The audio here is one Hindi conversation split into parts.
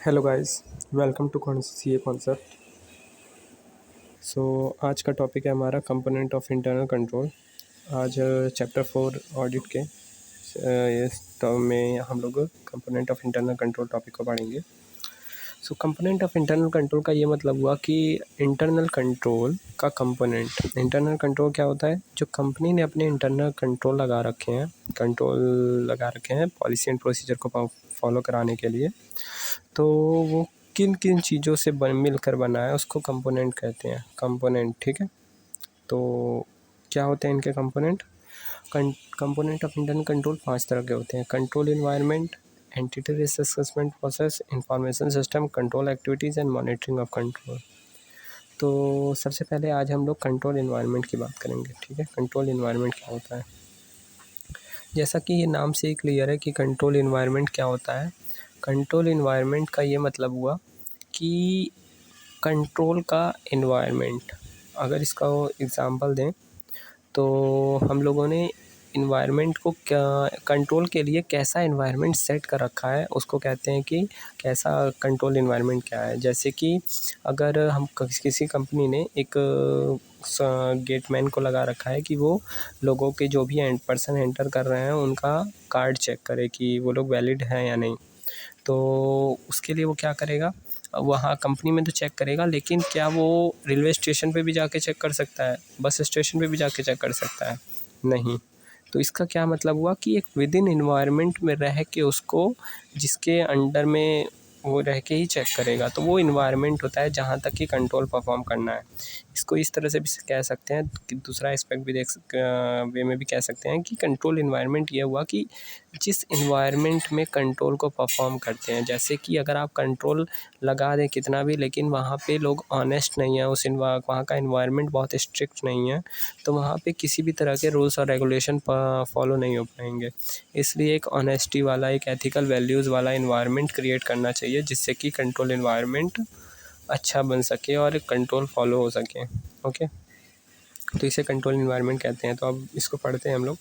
Hello guys, welcome to CA concept. So आज का टॉपिक है हमारा कंपोनेंट ऑफ इंटरनल कंट्रोल। आज चैप्टर 4 ऑडिट के इस टर्म में हम लोग component of internal control topic को पढ़ेंगे। So component of internal control का ये मतलब हुआ कि इंटरनल कंट्रोल का कंपोनेंट। इंटरनल कंट्रोल क्या होता है? जो कंपनी ने अपने इंटरनल कंट्रोल लगा रखे हैं पॉलिसी एंड प्रोसीजर को फॉलो कराने के लिए, तो वो किन किन चीज़ों से मिलकर बना है उसको कंपोनेंट कहते हैं। कंपोनेंट, ठीक है। तो क्या होते हैं इनके component? Component of internal control 5 तरह के होते हैं: control environment, entity risk assessment process, information system, control activities and monitoring of control. तो सबसे पहले आज हम लोग कंट्रोल इन्वायरमेंट की बात करेंगे, ठीक है। कंट्रोल इन्वायरमेंट क्या होता है? जैसा कि ये नाम से ही क्लियर है कि कंट्रोल इन्वायरमेंट क्या होता है। कंट्रोल इन्वायरमेंट का ये मतलब हुआ कि कंट्रोल का इन्वायरमेंट। अगर इसका एग्ज़ाम्पल दें तो हम लोगों ने इन्वायरमेंट को क्या कंट्रोल के लिए कैसा इन्वायरमेंट सेट कर रखा है उसको कहते हैं कि कैसा कंट्रोल इन्वायरमेंट क्या है। जैसे कि अगर हम किसी कंपनी ने एक गेटमैन को लगा रखा है कि वो लोगों के जो भी पर्सन एंटर कर रहे हैं उनका कार्ड चेक करे कि वो लोग वैलिड हैं या नहीं। तो उसके लिए वो क्या करेगा? वहाँ कंपनी में तो चेक करेगा, लेकिन क्या वो रेलवे स्टेशन पे भी जाके चेक कर सकता है? बस स्टेशन पे भी जाके चेक कर सकता है? नहीं। तो इसका क्या मतलब हुआ कि एक विद इन एनवायरनमेंट में रह के उसको, जिसके अंडर में वो रह के ही चेक करेगा, तो वो इन्वायरमेंट होता है जहाँ तक कि कंट्रोल परफॉर्म करना है। इसको इस तरह से भी कह सकते हैं कि दूसरा एस्पेक्ट भी वे में भी कह सकते हैं कि कंट्रोल इन्वायरमेंट ये हुआ कि जिस इन्वायरमेंट में कंट्रोल को परफॉर्म करते हैं। जैसे कि अगर आप कंट्रोल लगा दें कितना भी, लेकिन वहाँ पे लोग ऑनेस्ट नहीं हैं, वहाँ का इन्वायरमेंट बहुत स्ट्रिक्ट नहीं है, तो वहाँ पे किसी भी तरह के रूल्स और रेगुलेशन फॉलो नहीं हो पाएंगे। इसलिए एक ऑनेस्टी वाला, एक एथिकल वैल्यूज़ वाला इन्वायरमेंट क्रिएट करना चाहिए जिससे कि कंट्रोल इन्वायरमेंट अच्छा बन सके और कंट्रोल फॉलो हो सके। ओके, तो इसे कंट्रोल इन्वायरमेंट कहते हैं। तो अब इसको पढ़ते हैं हम लोग।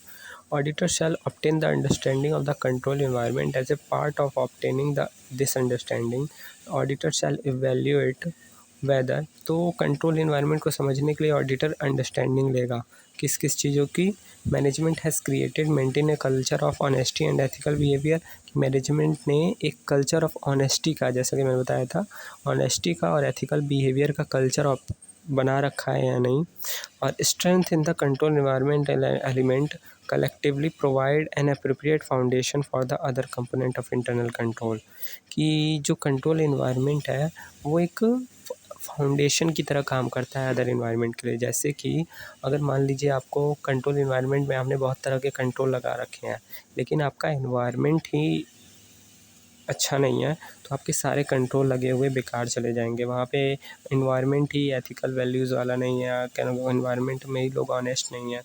Auditor shall obtain the understanding of the control environment as a part of obtaining the this understanding. Auditor shall evaluate whether. तो कंट्रोल इन्वायरमेंट को समझने के लिए ऑडिटर अंडरस्टैंडिंग लेगा किस किस चीज़ों की। Management has created maintain a culture of honesty and ethical behaviour. Management ने एक कल्चर ऑफ ऑनेस्टी का, जैसा कि मैंने बताया था, ऑनेस्टी का और एथिकल बिहेवियर का कल्चर ऑफ बना रखा है या नहीं। और strength in the control environment element collectively provide an appropriate foundation for the other component of internal control. कि जो कंट्रोल इन्वायरमेंट है वो एक फाउंडेशन की तरह काम करता है अदर इन्वायरमेंट के लिए। जैसे कि अगर मान लीजिए आपको कंट्रोल इन्वायरमेंट में आपने बहुत तरह के कंट्रोल लगा रखे हैं, लेकिन आपका इन्वायरमेंट ही अच्छा नहीं है, तो आपके सारे कंट्रोल लगे हुए बेकार चले जाएंगे। वहाँ पे इन्वायरमेंट ही एथिकल वैल्यूज़ वाला नहीं है, इन्वायरमेंट में ही लोग ऑनेस्ट नहीं है,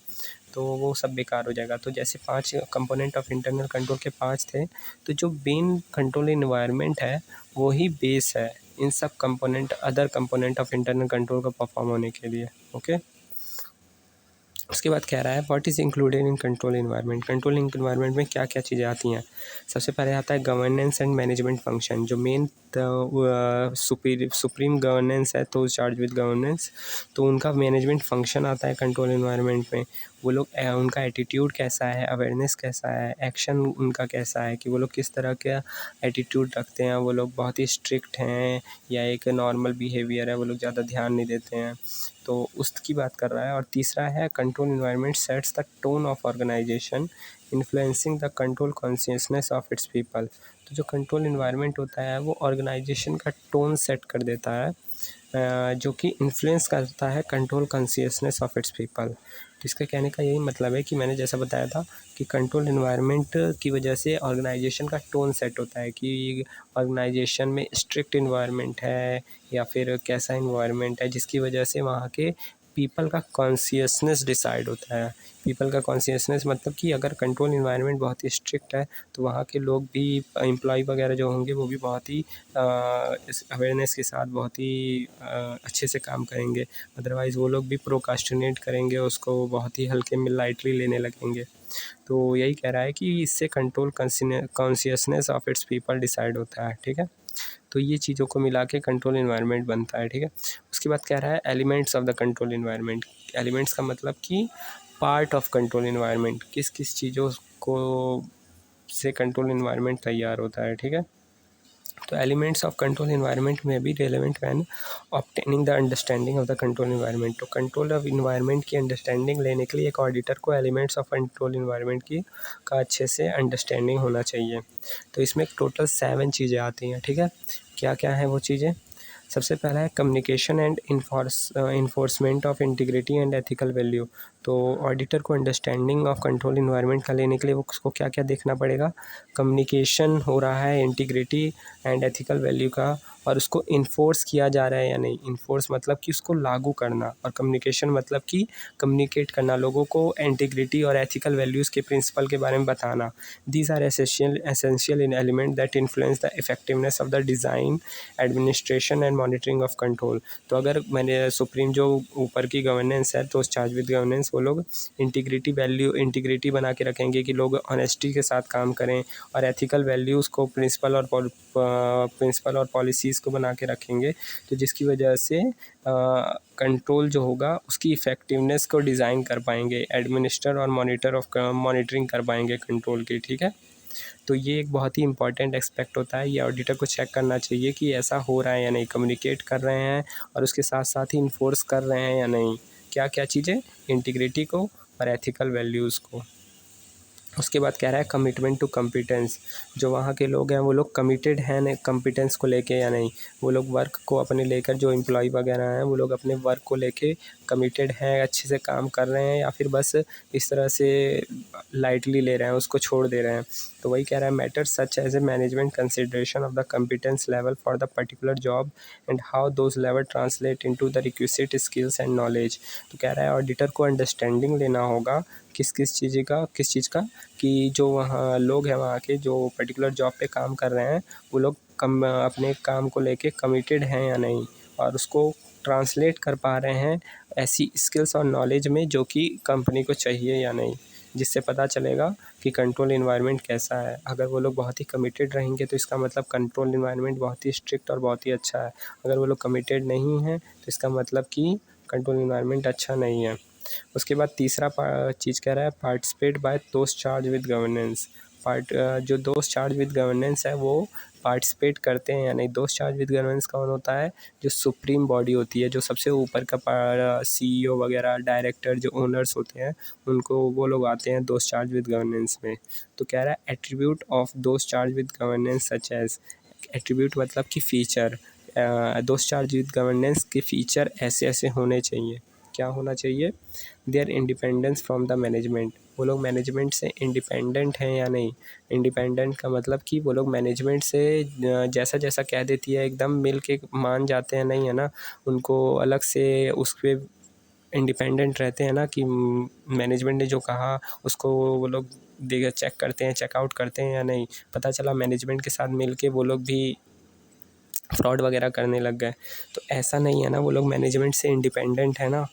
तो वो सब बेकार हो जाएगा। तो जैसे 5 कंपोनेंट ऑफ इंटरनल कंट्रोल के 5 थे, तो जो मेन कंट्रोल इन्वायरमेंट है वो ही बेस है इन सब component, other component of internal control का परफॉर्म होने के लिए। ओके, उसके बाद कह रहा है what is included in control environment. Control environment में क्या क्या चीज़ें आती हैं? सबसे पहले आता है गवर्नेंस एंड मैनेजमेंट फंक्शन। जो मेन सुप्रीम गवर्नेंस है तो चार्ज विद गवर्नेंस, तो उनका मैनेजमेंट फंक्शन आता है कंट्रोल इन्वायरमेंट में। वो लोग उनका एटीट्यूड कैसा है, अवेयरनेस कैसा है, एक्शन उनका कैसा है, कि वो लोग किस तरह का एटीट्यूड रखते हैं। वो लोग बहुत ही स्ट्रिक्ट हैं या एक नॉर्मल बिहेवियर है, वो लोग ज़्यादा ध्यान नहीं देते हैं, तो उसकी बात कर रहा है। और तीसरा है control environment sets the tone of organization influencing the control consciousness of its people. तो जो कंट्रोल इन्वायरमेंट होता है वो ऑर्गेनाइजेशन का टोन सेट कर देता है, जो कि इन्फ्लुएंस करता है control consciousness of its people. तो इसका कहने का यही मतलब है कि मैंने जैसा बताया था कि कंट्रोल इन्वायरमेंट की वजह से ऑर्गेनाइजेशन का टोन सेट होता है कि ऑर्गेनाइजेशन में स्ट्रिक्ट इन्वायरमेंट है या फिर कैसा इन्वायरमेंट है, जिसकी वजह से वहाँ के पीपल का कॉन्शियसनेस डिसाइड होता है। पीपल का कॉन्शियसनेस मतलब कि अगर कंट्रोल इन्वायरमेंट बहुत ही स्ट्रिक्ट है तो वहाँ के लोग भी, एम्प्लॉय वगैरह जो होंगे, वो भी बहुत ही इस अवेयरनेस के साथ बहुत ही अच्छे से काम करेंगे। अदरवाइज़ वो लोग भी प्रोकास्टिनेट करेंगे, उसको बहुत ही हल्के में लाइटली लेने लगेंगे। तो यही कह रहा है कि इससे control consciousness of its people decide होता है, ठीक है। तो ये चीज़ों को मिला के कंट्रोल इन्वायरमेंट बनता है, ठीक है। उसके बाद कह रहा है elements of the control environment. Elements का मतलब कि पार्ट ऑफ कंट्रोल इन्वायरमेंट, किस किस चीज़ों को से कंट्रोल इन्वायरमेंट तैयार होता है, ठीक है। तो एलिमेंट्स ऑफ कंट्रोल इन्वायरमेंट में भी relevant when obtaining the understanding of the control environment. तो कंट्रोल ऑफ इन्वायरमेंट की अंडरस्टैंडिंग लेने के लिए एक ऑडिटर को एलिमेंट्स ऑफ कंट्रोल इन्वायरमेंट की का अच्छे से अंडरस्टैंडिंग होना चाहिए। तो इसमें टोटल 7 चीज़ें आती हैं, ठीक है। क्या क्या हैं वो चीज़ें? सबसे पहला है communication and enforcement of integrity and ethical value. तो ऑडिटर को अंडरस्टैंडिंग ऑफ कंट्रोल इन्वायरमेंट का लेने के लिए उसको क्या क्या देखना पड़ेगा? कम्युनिकेशन हो रहा है इंटीग्रिटी एंड एथिकल वैल्यू का, और उसको इन्फोर्स किया जा रहा है या नहीं। इन्फोर्स मतलब कि उसको लागू करना, और कम्युनिकेशन मतलब कि कम्युनिकेट करना, लोगों को इंटीग्रिटी और एथिकल वैल्यूज़ के प्रिंसिपल के बारे में बताना। These are essential in element that influence the effectiveness of the design, administration and monitoring of control. तो अगर मैंने सुप्रीम जो ऊपर की गवर्नेंस है, तो चार्ज विद गवर्नेंस, वो लोग इंटीग्रिटी बना के रखेंगे कि लोग ऑनेस्टी के साथ काम करें, और एथिकल वैल्यूज़ को प्रिंसिपल और पॉलिसीज़ को बना के रखेंगे, तो जिसकी वजह से कंट्रोल जो होगा उसकी इफ़ेक्टिवनेस को डिज़ाइन कर पाएंगे, एडमिनिस्टर और मॉनिटरिंग कर पाएंगे कंट्रोल की, ठीक है। तो ये एक बहुत ही इंपॉर्टेंट एस्पेक्ट होता है, ये ऑडिटर को चेक करना चाहिए कि ऐसा हो रहा है या नहीं, कम्युनिकेट कर रहे हैं और उसके साथ साथ ही इन्फोर्स कर रहे हैं या नहीं। क्या क्या चीज़ें? इंटीग्रिटी को और एथिकल वैल्यूज़ को। उसके बाद कह रहा है कमिटमेंट टू कम्पिटेंस। जो वहाँ के लोग हैं वो लोग कमिटेड हैं कम्पिटेंस को लेके या नहीं। वो लोग वर्क को अपने लेकर, जो एम्प्लॉय वगैरह हैं वो लोग अपने वर्क को लेके कमिटेड हैं, अच्छे से काम कर रहे हैं, या फिर बस इस तरह से लाइटली ले रहे हैं, उसको छोड़ दे रहे हैं। तो वही कह रहा है matter such as a management consideration of the competence level for the particular job and how those level translate into the requisite skills and knowledge. तो कह रहा है ऑडिटर को अंडरस्टैंडिंग लेना होगा किस चीज़ का, कि जो वहाँ लोग हैं, वहाँ के जो पर्टिकुलर जॉब पे काम कर रहे हैं, वो लोग अपने काम को लेके कमिटेड हैं या नहीं, और उसको ट्रांसलेट कर पा रहे हैं ऐसी स्किल्स और नॉलेज में जो कि कंपनी को चाहिए या नहीं, जिससे पता चलेगा कि कंट्रोल इन्वायरमेंट कैसा है। अगर वो लोग बहुत ही कमिटेड रहेंगे तो इसका मतलब कंट्रोल इन्वायरमेंट बहुत ही स्ट्रिक्ट और बहुत ही अच्छा है। अगर वो लोग कमिटेड नहीं हैं तो इसका मतलब कि कंट्रोल इन्वायरमेंट अच्छा नहीं है। उसके बाद तीसरा चीज़ कह रहा है पार्टिसिपेट बाय दोस्त चार्ज विद गवर्नेंस। जो दोस्त चार्ज विद गवर्नेंस है वो पार्टिसिपेट करते हैं या नहीं। दोस्त चार्ज विद गवर्नेंस कौन होता है? जो सुप्रीम बॉडी होती है, जो सबसे ऊपर का CEO वगैरह, डायरेक्टर, जो ओनर्स होते हैं, उनको वो लोग आते हैं दोस्त चार्ज विद गवर्नेंस में। तो कह रहा है attribute of those charge with governance such as. Attribute मतलब कि feature, those charge with governance के फ़ीचर ऐसे ऐसे होने चाहिए। क्या होना चाहिए? Their independence from the management. वो लोग मैनेजमेंट से इंडिपेंडेंट हैं या नहीं। इंडिपेंडेंट का मतलब कि वो लोग मैनेजमेंट से जैसा जैसा कह देती है एकदम मिल के मान जाते हैं, नहीं है ना, उनको अलग से उस पर इंडिपेंडेंट रहते हैं ना, कि मैनेजमेंट ने जो कहा उसको वो लोग चेक करते हैं, चेकआउट करते हैं या नहीं। पता चला मैनेजमेंट के साथ मिल के वो लोग भी फ्रॉड वगैरह करने लग गए, तो ऐसा नहीं है ना, वो लोग मैनेजमेंट से इंडिपेंडेंट है ना।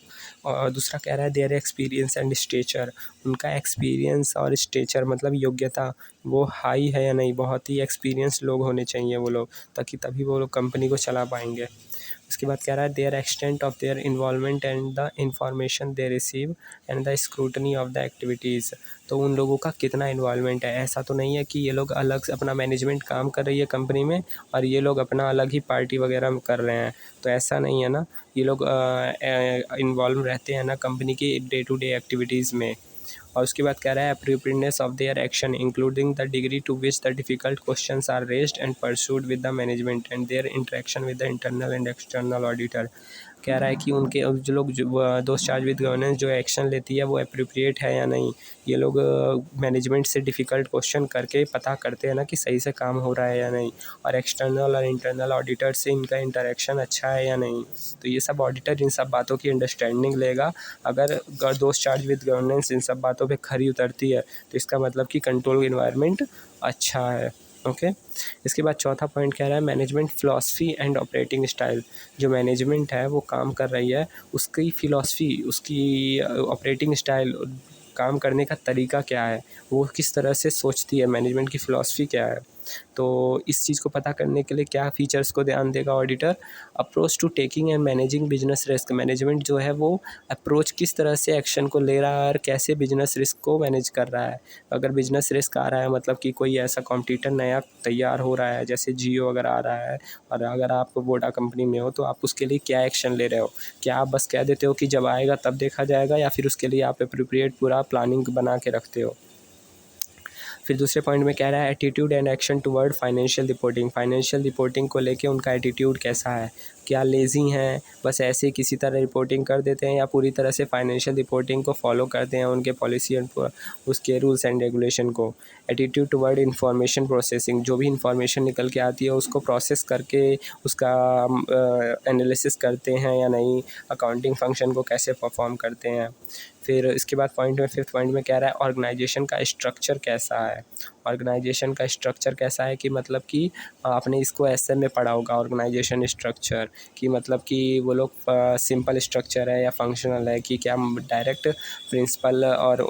और दूसरा कह रहा है देयर एक्सपीरियंस एंड स्टेचर। उनका एक्सपीरियंस और स्टेचर मतलब योग्यता, वो हाई है या नहीं। बहुत ही एक्सपीरियंस लोग होने चाहिए वो लोग, ताकि तभी वो लोग कंपनी को चला पाएंगे। उसके बाद कह रहा है their extent of their involvement and the information they receive and the scrutiny of the activities. तो उन लोगों का कितना इन्वॉल्वमेंट है। ऐसा तो नहीं है कि ये लोग अलग से अपना मैनेजमेंट काम कर रही है कंपनी में और ये लोग अपना अलग ही पार्टी वगैरह कर रहे हैं, तो ऐसा नहीं है ना। ये लोग इन्वॉल्व रहते हैं ना कंपनी की डे टू डे एक्टिविटीज़ में। और उसके बाद कह रहा है appropriateness of their action including the degree to which the difficult questions are raised and pursued with the management and their interaction with the internal and external auditor. कह रहा है कि उनके जो लोग दोस्त चार्ज विद गवर्नेंस जो एक्शन लेती है वो अप्रोप्रिएट है या नहीं। ये लोग मैनेजमेंट से डिफ़िकल्ट क्वेश्चन करके पता करते हैं ना कि सही से काम हो रहा है या नहीं, और एक्सटर्नल और इंटरनल ऑडिटर से इनका इंटरेक्शन अच्छा है या नहीं। तो ये सब ऑडिटर इन सब बातों की अंडरस्टैंडिंग लेगा। अगर दोस्त चार्ज विद गवर्नेंस इन सब बातों पे खरी उतरती है तो इसका मतलब कि कंट्रोल इन्वायरमेंट अच्छा है। ओके। इसके बाद चौथा पॉइंट कह रहा है management philosophy and operating style. जो मैनेजमेंट है वो काम कर रही है, उसकी फ़िलॉसफी, उसकी ऑपरेटिंग स्टाइल, काम करने का तरीका क्या है, वो किस तरह से सोचती है, मैनेजमेंट की फ़िलॉसफी क्या है। तो इस चीज़ को पता करने के लिए क्या फीचर्स को ध्यान देगा auditor? Approach to taking and managing business risk. Management जो है वो अप्रोच किस तरह से एक्शन को ले रहा है और कैसे बिजनेस रिस्क को मैनेज कर रहा है। अगर बिजनेस रिस्क आ रहा है मतलब कि कोई ऐसा कॉम्पिटिटर नया तैयार हो रहा है, जैसे जियो अगर आ रहा है, और अगर आप वोडा कंपनी में हो तो आप उसके लिए क्या एक्शन ले रहे हो? क्या आप बस कह देते हो कि जब आएगा तब देखा जाएगा, या फिर उसके लिए आप एप्रोप्रिएट पूरा प्लानिंग बना के रखते हो? फिर दूसरे पॉइंट में कह रहा है attitude and action toward financial reporting. Financial reporting को लेके उनका एटीट्यूड कैसा है? क्या लेज़ी हैं, बस ऐसे ही किसी तरह रिपोर्टिंग कर देते हैं, या पूरी तरह से फाइनेंशियल रिपोर्टिंग को फॉलो करते हैं, उनके पॉलिसी एंड उसके रूल्स एंड रेगुलेशन को। एटीट्यूड टुवर्ड इंफॉर्मेशन प्रोसेसिंग, जो भी इंफॉर्मेशन निकल के आती है उसको प्रोसेस करके उसका एनालिसिस करते हैं या नहीं, अकाउंटिंग फंक्शन को कैसे परफॉर्म करते हैं। फिर इसके बाद पॉइंट में फिफ्थ पॉइंट में कह रहा है ऑर्गेनाइजेशन का स्ट्रक्चर कैसा है। ऑर्गेनाइजेशन का स्ट्रक्चर कैसा है कि मतलब कि आपने इसको एसए में पढ़ा होगा ऑर्गेनाइजेशन स्ट्रक्चर, कि मतलब कि वो लोग सिंपल स्ट्रक्चर है या फंक्शनल है, कि क्या डायरेक्ट प्रिंसिपल और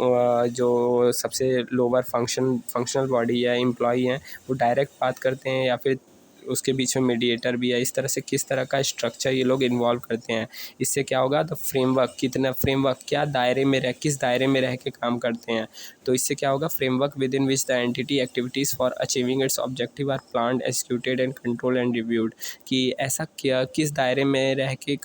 जो सबसे लोअर फंक्शनल बॉडी है एम्प्लॉई हैं वो डायरेक्ट बात करते हैं, या फिर उसके बीच में मीडिएटर भी है। इस तरह से किस तरह का स्ट्रक्चर ये लोग इन्वॉल्व करते हैं। इससे क्या होगा, तो फ्रेमवर्क, कितना फ्रेमवर्क, क्या दायरे में रह, किस दायरे में रह के काम करते हैं। तो इससे क्या होगा, framework within which the entity activities for achieving its objective are planned, executed and control and reviewed. कि ऐसा क्या, किस दायरे में रह के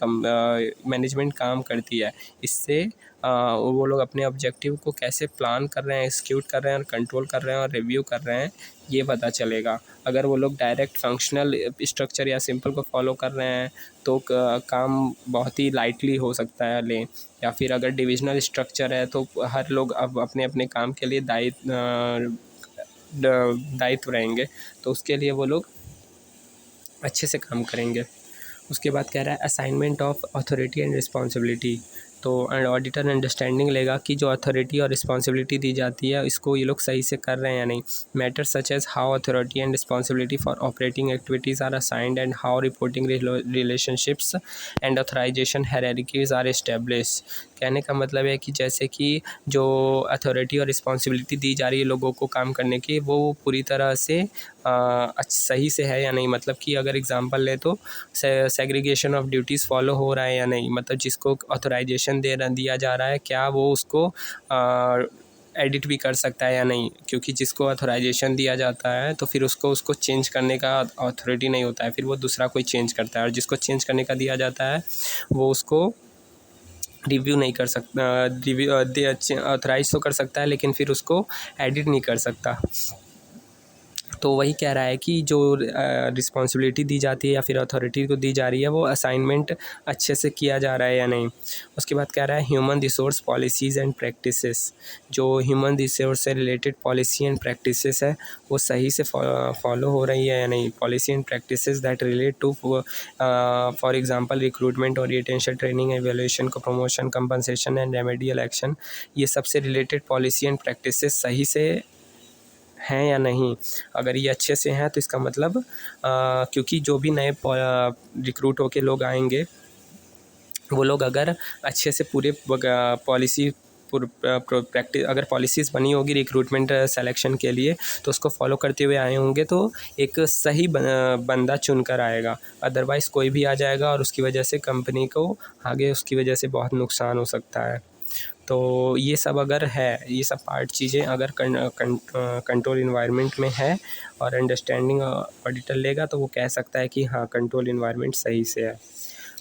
मैनेजमेंट काम करती है। इससे वो लोग अपने ऑब्जेक्टिव को कैसे प्लान कर रहे हैं, एक्सिक्यूट कर रहे हैं और कंट्रोल कर रहे हैं और रिव्यू कर रहे हैं, ये पता चलेगा। अगर वो लोग डायरेक्ट फंक्शनल स्ट्रक्चर या सिंपल को फॉलो कर रहे हैं तो काम बहुत ही लाइटली हो सकता है लें, या फिर अगर डिविजनल स्ट्रक्चर है तो हर लोग अब अपने अपने काम के लिए दायित्व रहेंगे, तो उसके लिए वो लोग अच्छे से काम करेंगे। उसके बाद कह रहा है assignment of authority and responsibility. तो ऑडिटर अंडरस्टैंडिंग लेगा कि जो अथॉरिटी और रिस्पॉन्सिबिलिटी दी जाती है इसको ये लोग सही से कर रहे हैं या नहीं। Matter such as how authority and responsibility for operating activities are assigned and how reporting relationships and authorization hierarchies are establish. कहने का मतलब है कि जैसे कि जो अथॉरिटी और रिस्पॉन्सिबिलिटी दी जा रही है लोगों को काम करने की, वो पूरी तरह से सही से है या नहीं। मतलब कि अगर एग्जांपल ले तो सेग्रीगेशन ऑफ ड्यूटीज़ फॉलो हो रहा है या नहीं, मतलब जिसको ऑथराइजेशन दिया जा रहा है क्या वो उसको एडिट भी कर सकता है या नहीं, क्योंकि जिसको ऑथराइजेशन दिया जाता है तो फिर उसको चेंज करने का अथॉरिटी नहीं होता है, फिर वो दूसरा कोई चेंज करता है, और जिसको चेंज करने का दिया जाता है वो उसको रिव्यू नहीं कर सकता, रिव्यू ऑथराइज तो कर सकता है लेकिन फिर उसको एडिट नहीं कर सकता। तो वही कह रहा है कि जो रिस्पॉन्सिबिलिटी दी जाती है या फिर अथॉरिटी को दी जा रही है वो असाइनमेंट अच्छे से किया जा रहा है या नहीं। उसके बाद कह रहा है human resource policies and practices. जो ह्यूमन रिसोर्स से रिलेटेड पॉलिसी एंड प्रैक्टिसेस है वो सही से फॉलो हो रही है या नहीं। Policy and practices that relate to for example recruitment, orientation, training, evaluation, को promotion, compensation and remedial action, ये सबसे रिलेटेड पॉलिसी एंड प्रैक्टिसेस सही से हैं या नहीं। अगर ये अच्छे से हैं तो इसका मतलब क्योंकि जो भी नए रिक्रूट होके लोग आएंगे वो लोग अगर अच्छे से पूरे पॉलिसी प्रैक्टिस, अगर पॉलिसीज़ बनी होगी रिक्रूटमेंट सिलेक्शन के लिए तो उसको फॉलो करते हुए आए होंगे तो एक सही बंदा चुन कर आएगा। अदरवाइज़ कोई भी आ जाएगा और उसकी वजह से कंपनी को आगे उसकी वजह से बहुत नुकसान हो सकता है। तो ये सब अगर है, ये सब पार्ट चीज़ें अगर कंट्रोल इन्वायरमेंट में है और अंडरस्टैंडिंग ऑडिटर लेगा तो वो कह सकता है कि हाँ कंट्रोल इन्वायरमेंट सही से है।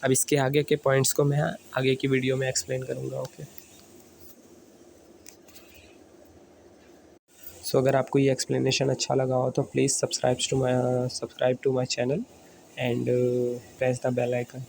अब इसके आगे के पॉइंट्स को मैं आगे की वीडियो में एक्सप्लेन करूँगा। ओके, सो अगर आपको ये एक्सप्लेनेशन अच्छा लगा हो तो please subscribe to my channel and press the bell icon.